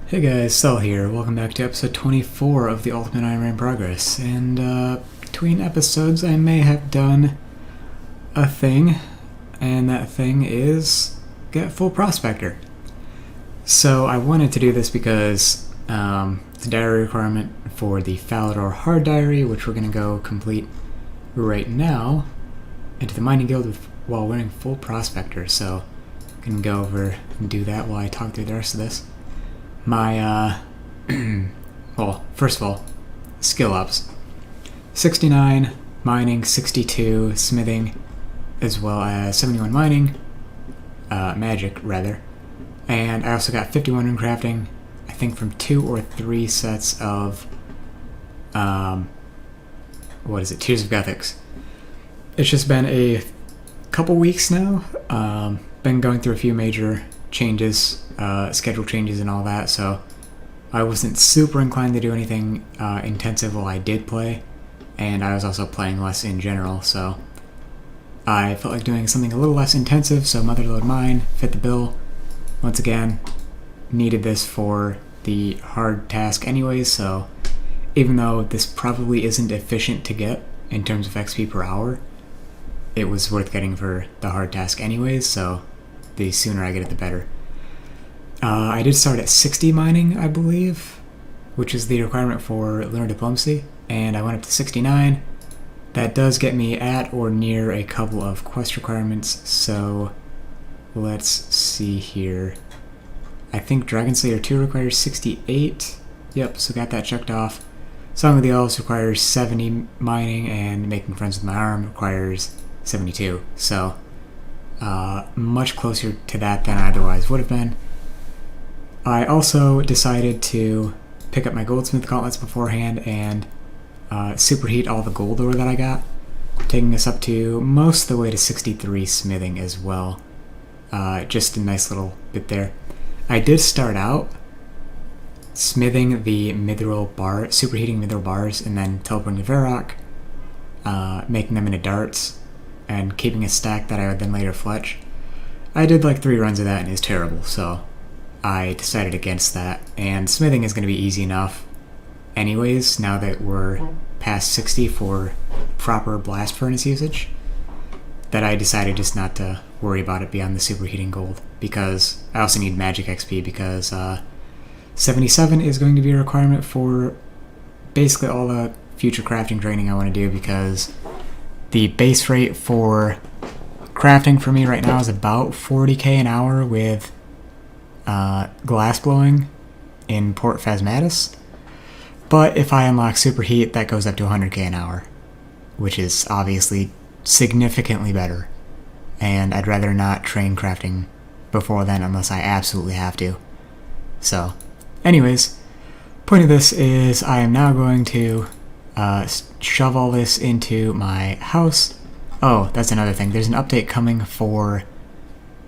Hey guys, Sel here. Welcome back to episode 24 of the Ultimate Ironman Progress. And between episodes, I may have done a thing, and that thing is get full prospector. So I wanted to do this because it's a diary requirement for the Falador Hard Diary, which we're going to go complete right now into the Mining Guild while wearing full prospector. So I can go over and do that while I talk through the rest of this. My, well, first of all, skill ups. 69 mining, 62 smithing, as well as 71 mining, magic, rather. And I also got 51 in crafting, I think from 2 or 3 sets of, Tears of Gothics. It's just been a couple weeks now. Been going through a few major changes, schedule changes and all that, so I wasn't super inclined to do anything intensive while I did play, and I was also playing less in general, so I felt like doing something a little less intensive, so Motherlode Mine fit the bill. Once again, needed this for the hard task anyways, so even though this probably isn't efficient to get in terms of XP per hour, it was worth getting for the hard task anyways, so the sooner I get it, the better. I did start at 60 mining, I believe, which is the requirement for Lunar Diplomacy, and I went up to 69. That does get me at or near a couple of quest requirements, so let's see here. I think Dragon Slayer 2 requires 68. Yep, so got that checked off. Song of the Elves requires 70 mining, and Making Friends with My Arm requires 72. So much closer to that than I otherwise would have been. I also decided to pick up my goldsmith gauntlets beforehand and superheat all the gold ore that I got, taking us up to most of the way to 63 smithing as well. Just a nice little bit there. I did start out smithing the mithril bar, superheating mithril bars, and then teleporting to Varrock, making them into darts, and keeping a stack that I would then later fletch. I did like 3 runs of that and it was terrible, so I decided against that. And smithing is going to be easy enough anyways, now that we're past 60 for proper blast furnace usage, that I decided just not to worry about it beyond the superheating gold, because I also need magic XP, because 77 is going to be a requirement for basically all the future crafting training I want to do, because the base rate for crafting for me right now is about 40k an hour with glass blowing in Port Phasmatis. But if I unlock superheat, that goes up to 100k an hour, which is obviously significantly better. And I'd rather not train crafting before then unless I absolutely have to. So, anyways, point of this is I am now going to shove all this into my house. Oh, that's another thing. There's an update coming for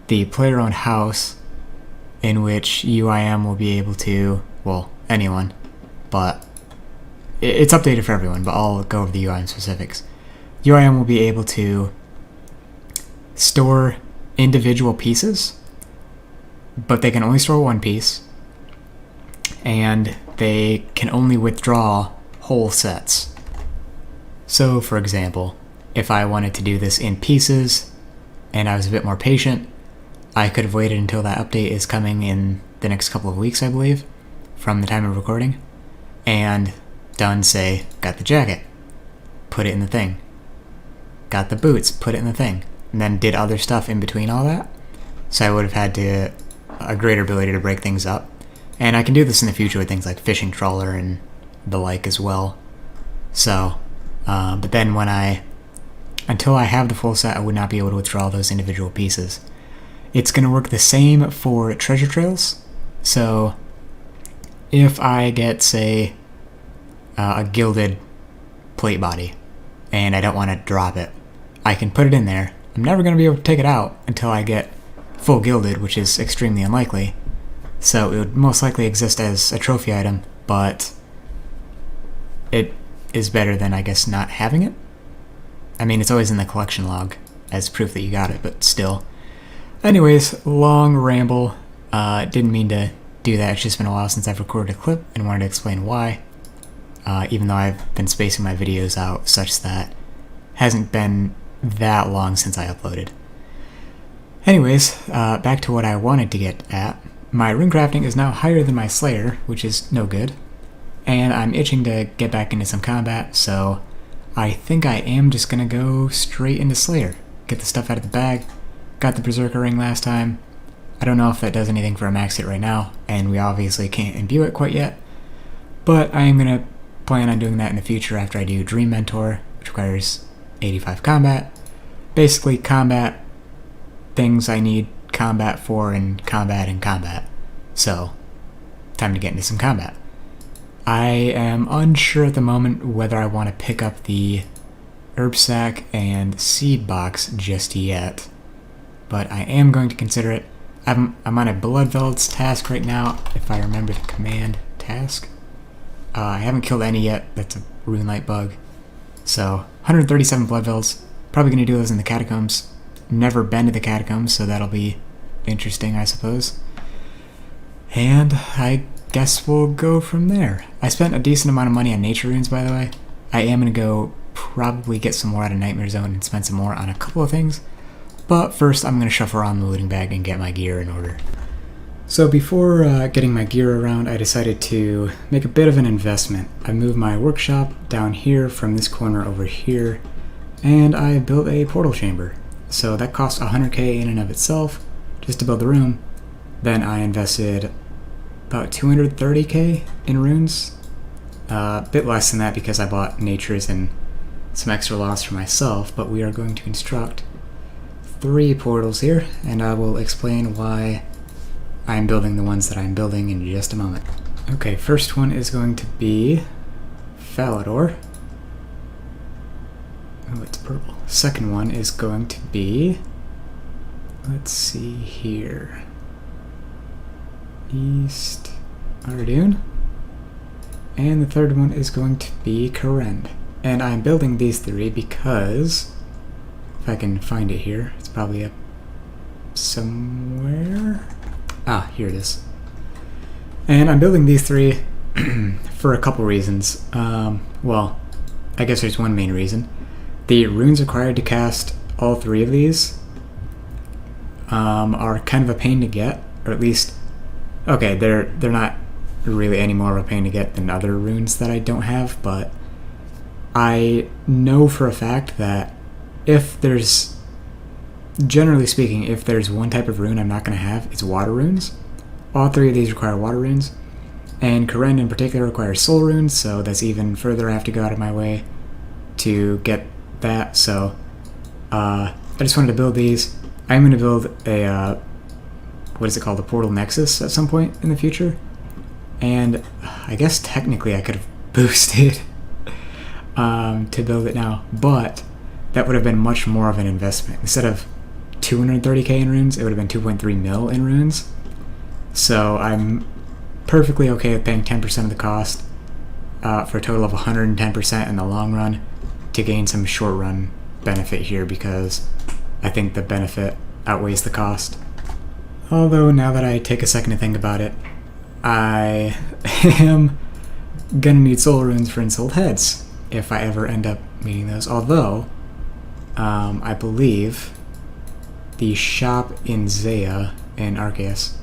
the player-owned house in which UIM will be able to, well, anyone, but it's updated for everyone, but I'll go over the UIM specifics. UIM will be able to store individual pieces, but they can only store one piece, and they can only withdraw whole sets. So, for example, if I wanted to do this in pieces and I was a bit more patient, I could have waited until that update is coming in the next couple of weeks, I believe, from the time of recording, and done, say, got the jacket, put it in the thing, got the boots, put it in the thing, and then did other stuff in between all that. So I would have had a greater ability to break things up. And I can do this in the future with things like fishing trawler and the like as well. So, but then until I have the full set, I would not be able to withdraw those individual pieces. It's going to work the same for treasure trails. So, if I get, say, a gilded plate body, and I don't want to drop it, I can put it in there. I'm never going to be able to take it out until I get full gilded, which is extremely unlikely. So it would most likely exist as a trophy item, but it is better than, I guess, not having it. I mean, it's always in the collection log as proof that you got it, but still. Anyways, long ramble. Didn't mean to do that. It's just been a while since I've recorded a clip and wanted to explain why, even though I've been spacing my videos out such that it hasn't been that long since I uploaded. Anyways, back to what I wanted to get at. My rune crafting is now higher than my Slayer, which is no good, and I'm itching to get back into some combat, so I think I am just gonna go straight into Slayer. Get the stuff out of the bag. Got the Berserker ring last time. I don't know if that does anything for a max hit right now, and we obviously can't imbue it quite yet, but I am gonna plan on doing that in the future after I do Dream Mentor, which requires 85 combat. Basically combat things I need combat for and combat. So, time to get into some combat. I am unsure at the moment whether I want to pick up the herb sack and seed box just yet, but I am going to consider it. I'm on a Blood Velds task right now, if I remember the command task. I haven't killed any yet. That's a rune light bug. So, 137 Blood Velds. Probably going to do those in the catacombs. Never been to the catacombs, so that'll be interesting, I suppose. And I guess we'll go from there. I spent a decent amount of money on nature runes, by the way. I am going to go probably get some more out of Nightmare Zone and spend some more on a couple of things. But first, I'm going to shuffle around the looting bag and get my gear in order. So before getting my gear around, I decided to make a bit of an investment. I moved my workshop down here from this corner over here, and I built a portal chamber. So that cost 100k in and of itself, just to build the room. Then I invested about 230k in runes. A bit less than that because I bought natures and some extra loss for myself, but we are going to construct 3 portals here, and I will explain why I'm building the ones that I'm building in just a moment. Okay, first one is going to be Falador. Oh, it's purple. Second one is going to be, let's see here, East Ardoon. And the third one is going to be Karend. And I'm building these 3 because, if I can find it here, it's probably up somewhere. Ah, here it is. And I'm building these 3 for a couple reasons. Well, I guess there's one main reason. The runes required to cast all 3 of these are kind of a pain to get, or at least, okay, they're not really any more of a pain to get than other runes that I don't have, but I know for a fact that if there's, generally speaking, if there's one type of rune I'm not going to have, it's water runes. All 3 of these require water runes, and Karend in particular requires soul runes, so that's even further I have to go out of my way to get that. So I just wanted to build these. I'm going to build a what is it called, the Portal Nexus at some point in the future, and I guess technically I could have boosted to build it now, but that would have been much more of an investment. Instead of 230k in runes, it would have been 2.3 mil in runes. So I'm perfectly okay with paying 10% of the cost for a total of 110% in the long run to gain some short run benefit here, because I think the benefit outweighs the cost. Although now that I take a second to think about it, I am gonna need soul runes for Ensouled Heads if I ever end up needing those. Although I believe the shop in Zaya in Arceus,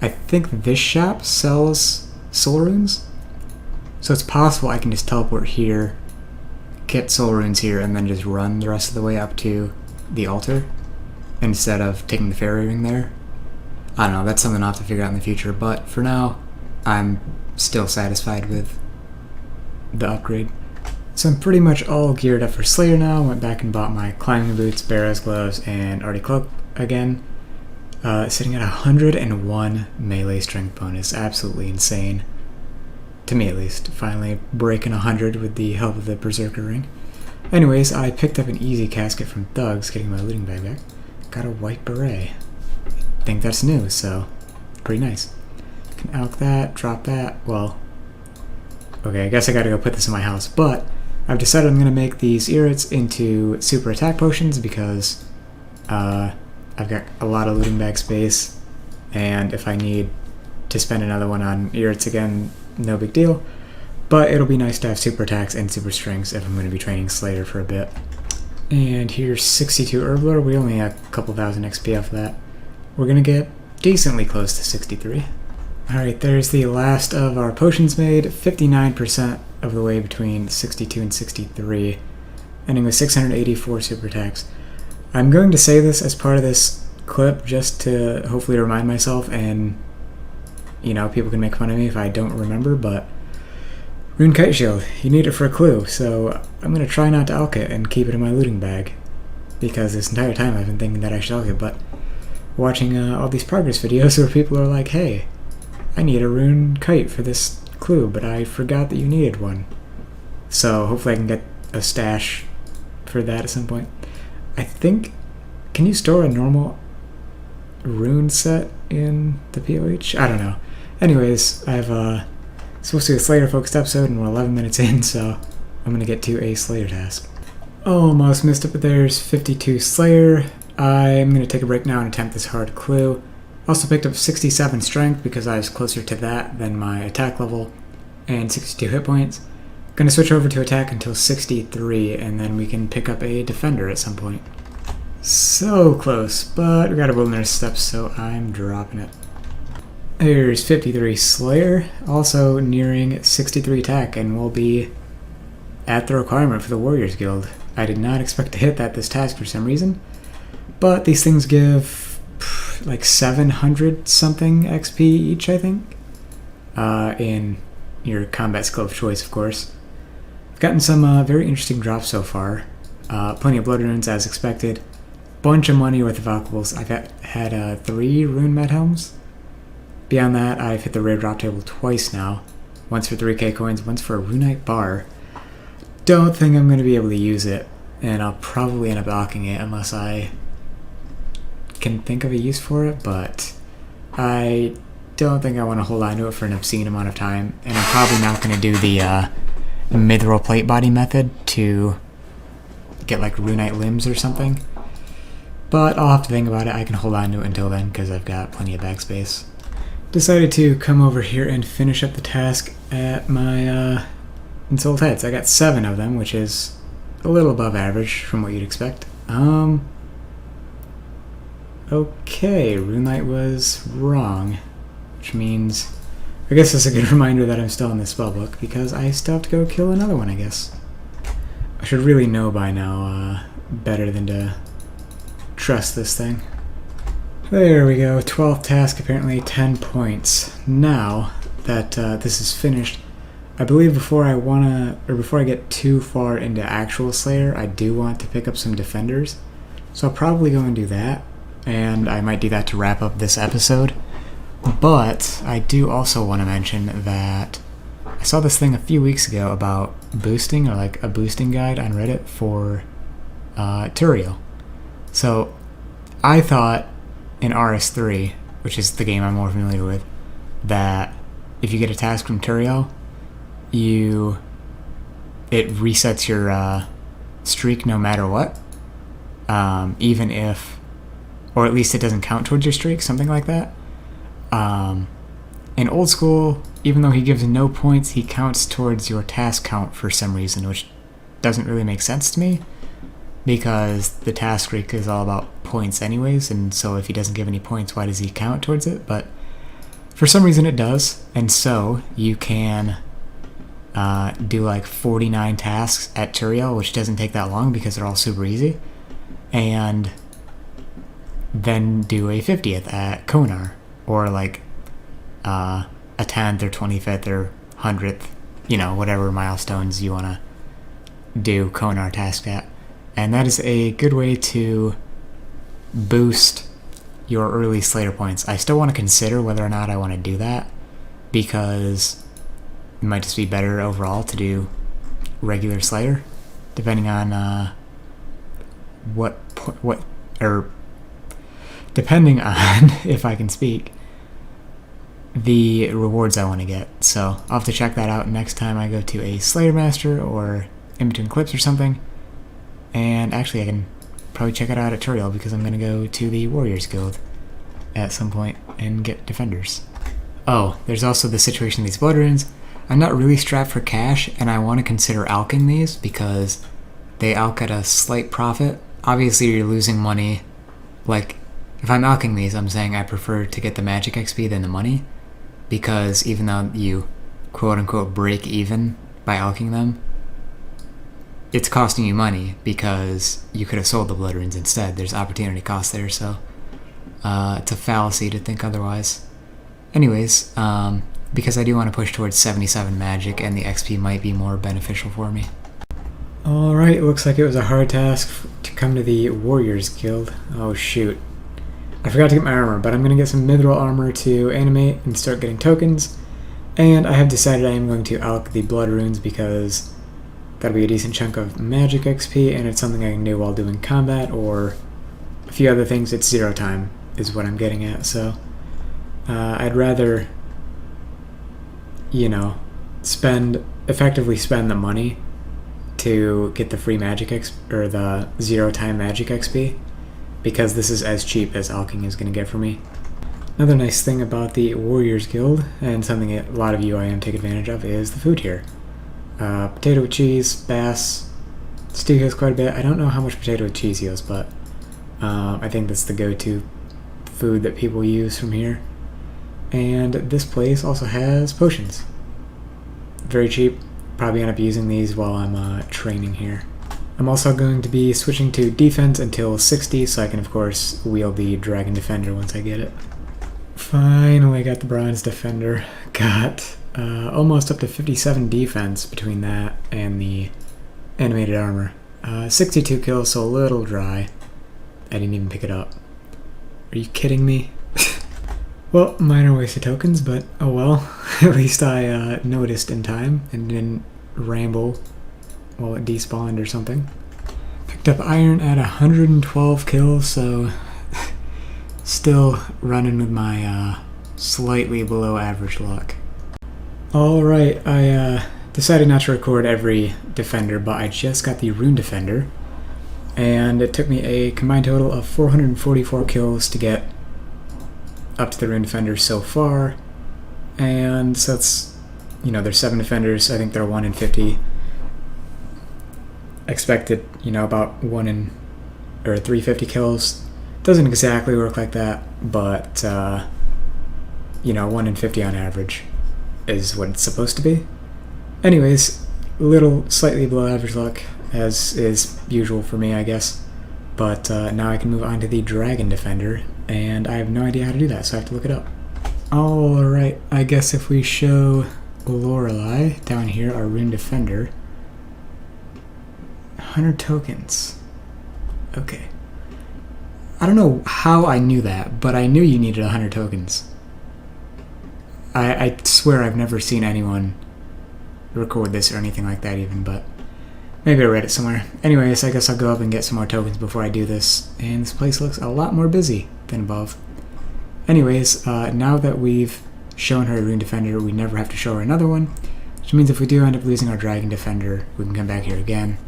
I think this shop sells soul runes, so it's possible I can just teleport here, get soul runes here, and then just run the rest of the way up to the altar instead of taking the fairy ring there. I don't know, that's something I'll have to figure out in the future, but for now I'm still satisfied with the upgrade. So I'm pretty much all geared up for Slayer now. Went back and bought my climbing boots, Barrow's gloves, and Artie cloak again. Sitting at 101 melee strength bonus. Absolutely insane. To me at least. Finally breaking 100 with the help of the Berserker ring. Anyways, I picked up an easy casket from Thugs, getting my looting bag back. Got a white beret. I think that's new, so pretty nice. Can elk that, drop that. Well, okay, I guess I gotta go put this in my house, but I've decided I'm gonna make these Irits into super attack potions because I've got a lot of looting bag space, and if I need to spend another one on Irits again, no big deal. But it'll be nice to have super attacks and super strengths if I'm going to be training Slayer for a bit. And here's 62 Herbler. We only have a couple thousand XP off of that. We're going to get decently close to 63. Alright, there's the last of our potions made. 59% of the way between 62 and 63. Ending with 684 super attacks. I'm going to say this as part of this clip just to hopefully remind myself, and people can make fun of me if I don't remember, but Rune Kite Shield, you need it for a clue, so I'm going to try not to alch it and keep it in my looting bag, because this entire time I've been thinking that I should alch it, but watching all these progress videos where people are like, hey, I need a Rune Kite for this clue, but I forgot that you needed one. So hopefully I can get a stash for that at some point. I think, can you store a normal rune set in the POH? I don't know. Anyways, I've supposed to be a Slayer focused episode and we're 11 minutes in, so I'm gonna get to a Slayer task. Almost missed it, but there's 52 Slayer. I'm gonna take a break now and attempt this hard clue. Also picked up 67 strength because I was closer to that than my attack level, and 62 hit points. Gonna switch over to attack until 63, and then we can pick up a defender at some point. So close, but we got a wilderness step, so I'm dropping it. There's 53 Slayer, also nearing 63 attack, and we'll be at the requirement for the Warriors Guild. I did not expect to hit that this task for some reason, but these things give like 700 something XP each, I think, in your combat skill of choice, of course. I've gotten some very interesting drops so far. Plenty of blood runes as expected. Bunch of money worth of alchables. I've had 3 rune med helms. Beyond that, I've hit the rare drop table twice now. Once for 3k coins, once for a runite bar. Don't think I'm going to be able to use it, and I'll probably end up alching it unless I can think of a use for it, but I don't think I want to hold on to it for an obscene amount of time, and I'm probably not going to do the mithril plate body method to get like runite limbs or something. But I'll have to think about it. I can hold on to it until then because I've got plenty of backspace. Decided to come over here and finish up the task at my Ensouled Heads. I got 7 of them, which is a little above average from what you'd expect. Okay, Runelite was wrong, which means I guess it's a good reminder that I'm still in this spellbook, because I still have to go kill another one, I guess. I should really know by now better than to trust this thing. There we go, 12th task, apparently 10 points. Now that this is finished, I believe before I get too far into actual Slayer, I do want to pick up some defenders. So I'll probably go and do that, and I might do that to wrap up this episode. But I do also want to mention that I saw this thing a few weeks ago about boosting, or like a boosting guide on Reddit for Turiel. So I thought in RS3, which is the game I'm more familiar with, that if you get a task from Turiel, it resets your streak no matter what, even if, or at least it doesn't count towards your streak, something like that. In old school, even though he gives no points, he counts towards your task count for some reason, which doesn't really make sense to me, because the task streak is all about points anyways, and so if he doesn't give any points, why does he count towards it? But for some reason it does, and so you can do like 49 tasks at Turiel, which doesn't take that long because they're all super easy, and then do a 50th at Konar, or like a 10th or 25th or 100th, whatever milestones you want to do Konar task at. And that is a good way to boost your early Slayer points. I still want to consider whether or not I want to do that, because it might just be better overall to do regular Slayer, depending on depending on, if I can speak, the rewards I want to get. So I'll have to check that out next time I go to a Slayer Master or in between clips or something. And actually I can probably check it out at Turiel, because I'm going to go to the Warriors Guild at some point and get defenders. Oh, there's also the situation of these blood runes. I'm not really strapped for cash, and I want to consider alching these because they alch at a slight profit. Obviously, you're losing money. Like, if I'm alching these, I'm saying I prefer to get the magic XP than the money, because even though you quote-unquote break even by alching them, it's costing you money because you could have sold the blood runes instead. There's opportunity cost there, so it's a fallacy to think otherwise. Anyways, because I do want to push towards 77 magic, and the XP might be more beneficial for me. Alright, looks like it was a hard task to come to the Warriors Guild. Oh shoot. I forgot to get my armor, but I'm going to get some mithril armor to animate and start getting tokens. And I have decided I am going to alch the blood runes because that'll be a decent chunk of magic XP, and it's something I can do while doing combat or a few other things. It's 0 time is what I'm getting at, so I'd rather, effectively spend the money to get the free magic XP, or the 0 time magic XP, because this is as cheap as alching is going to get for me. Another nice thing about the Warriors Guild, and something that a lot of UIM take advantage of, is the food here. Potato with cheese, bass, stew heals quite a bit. I don't know how much potato with cheese heals, but I think that's the go-to food that people use from here. And this place also has potions. Very cheap. Probably end up using these while I'm training here. I'm also going to be switching to defense until 60, so I can of course wield the Dragon Defender once I get it. Finally got the Bronze Defender. Got almost up to 57 defense between that and the animated armor. 62 kills, so a little dry. I didn't even pick it up. Are you kidding me? Well, minor waste of tokens, but oh well. At least I noticed in time and didn't ramble while it despawned or something. Picked up iron at 112 kills, so still running with my slightly below average luck. Alright, I decided not to record every defender, but I just got the Rune Defender, and it took me a combined total of 444 kills to get up to the Rune Defender so far. And so it's, there's 7 defenders. I think they're 1 in 50. Expected, about 350 kills. Doesn't exactly work like that, but 1 in 50 on average is what it's supposed to be. Anyways, slightly below average luck, as is usual for me, I guess. But now I can move on to the Dragon Defender, and I have no idea how to do that, so I have to look it up. Alright, I guess if we show Lorelei down here, our Rune Defender, 100 tokens. Okay. I don't know how I knew that, but I knew you needed 100 tokens. I swear I've never seen anyone record this or anything like that even, but maybe I read it somewhere. Anyways, I guess I'll go up and get some more tokens before I do this, and this place looks a lot more busy than above. Anyways, now that we've shown her a Rune Defender, we never have to show her another one, which means if we do end up losing our Dragon Defender, we can come back here again.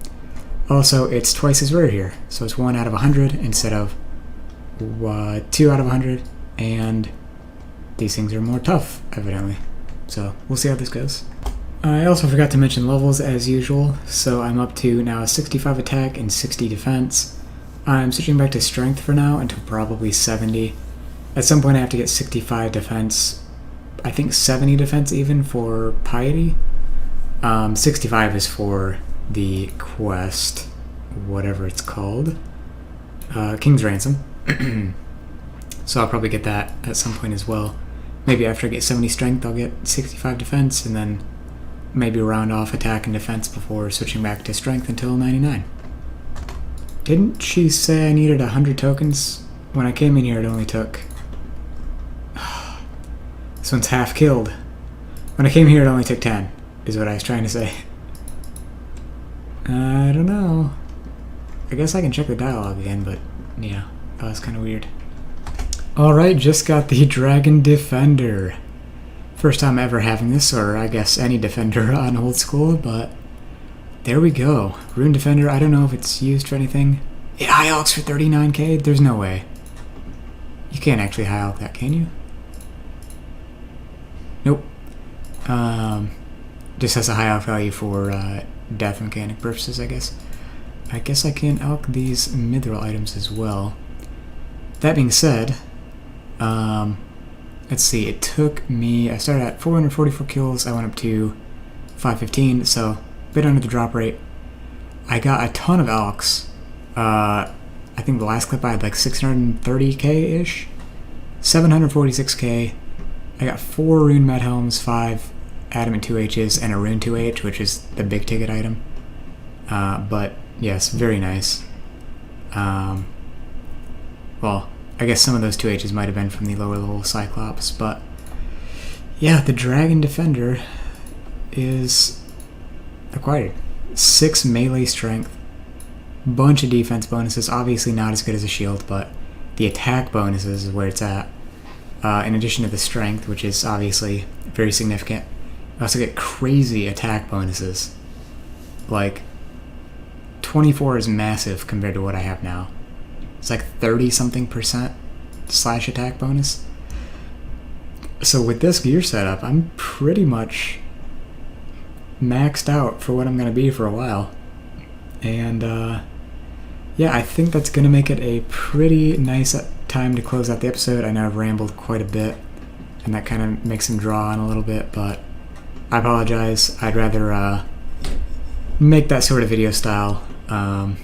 Also, it's twice as rare here, so it's 1 out of 100 instead of 2 out of 100, and these things are more tough, evidently. So we'll see how this goes. I also forgot to mention levels as usual, so I'm up to now 65 attack and 60 defense. I'm switching back to strength for now until probably 70. At some point I have to get 65 defense, I think 70 defense even for piety. 65 is for the quest, whatever it's called, King's Ransom. So I'll probably get that at some point as well. Maybe after I get 70 strength I'll get 65 defense, and then maybe round off attack and defense before switching back to strength until 99. Didn't she say I needed 100 tokens? When I came in here it only took... This one's half killed. When I came here it only took 10, is what I was trying to say. I don't know. I guess I can check the dialogue again, but yeah, that was kind of weird. Alright, just got the Dragon Defender. First time ever having this, or I guess any Defender on Old School, but there we go. Rune Defender, I don't know if it's used for anything. It high alchs for 39k? There's no way. You can't actually high alch that, can you? Nope. Just has a high alch value for death mechanic purposes, I guess. I guess I can alch these mithril items as well. That being said, let's see, it took me, I started at 444 kills, I went up to 515, so a bit under the drop rate. I got a ton of alchs. I think the last clip I had like 630k-ish, 746k. I got 4 rune med helms, 5 adamant 2Hs, and a rune 2H, which is the big ticket item. But yes, very nice. Well, I guess some of those 2Hs might have been from the lower level Cyclops, but yeah, the Dragon Defender is acquired. 6 melee strength, bunch of defense bonuses, obviously not as good as a shield, but the attack bonuses is where it's at. In addition to the strength, which is obviously very significant, I also get crazy attack bonuses. Like, 24 is massive compared to what I have now. It's like 30-something% slash attack bonus. So with this gear setup, I'm pretty much maxed out for what I'm going to be for a while. And yeah, I think that's going to make it a pretty nice time to close out the episode. I know I've rambled quite a bit, and that kind of makes him draw on a little bit, but I apologize. I'd rather make that sort of video style. And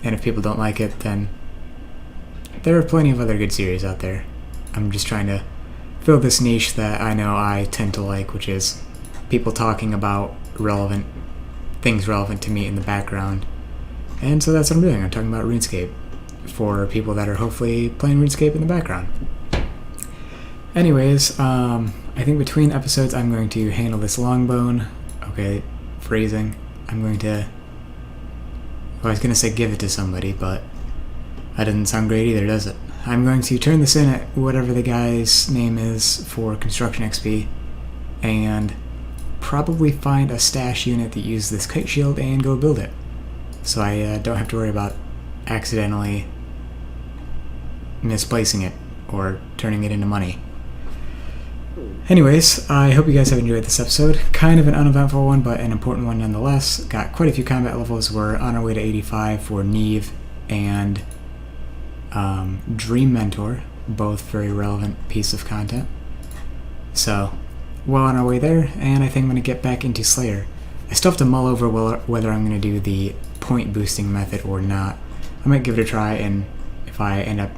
if people don't like it, then there are plenty of other good series out there. I'm just trying to fill this niche that I know I tend to like, which is people talking about things relevant to me in the background. And so that's what I'm doing. I'm talking about RuneScape for people that are hopefully playing RuneScape in the background. Anyways, I think between episodes I'm going to handle this longbone. Okay, phrasing. I'm going to... Well, I was going to say give it to somebody, but that doesn't sound great either, does it? I'm going to turn this in at whatever the guy's name is for construction XP, and probably find a stash unit that uses this kite shield and go build it. So I don't have to worry about accidentally misplacing it or turning it into money. Anyways, I hope you guys have enjoyed this episode. Kind of an uneventful one, but an important one nonetheless. Got quite a few combat levels. We're on our way to 85 for Neve and Dream Mentor, both very relevant piece of content. So, well on our way there, and I think I'm going to get back into Slayer. I still have to mull over whether I'm going to do the point boosting method or not. I might give it a try, and if I end up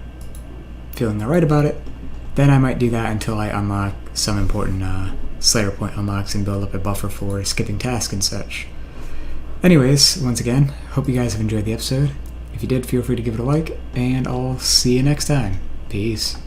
feeling alright about it, then I might do that until I unlock some important Slayer point unlocks and build up a buffer for skipping tasks and such. Anyways, once again, hope you guys have enjoyed the episode. If you did, feel free to give it a like, and I'll see you next time. Peace.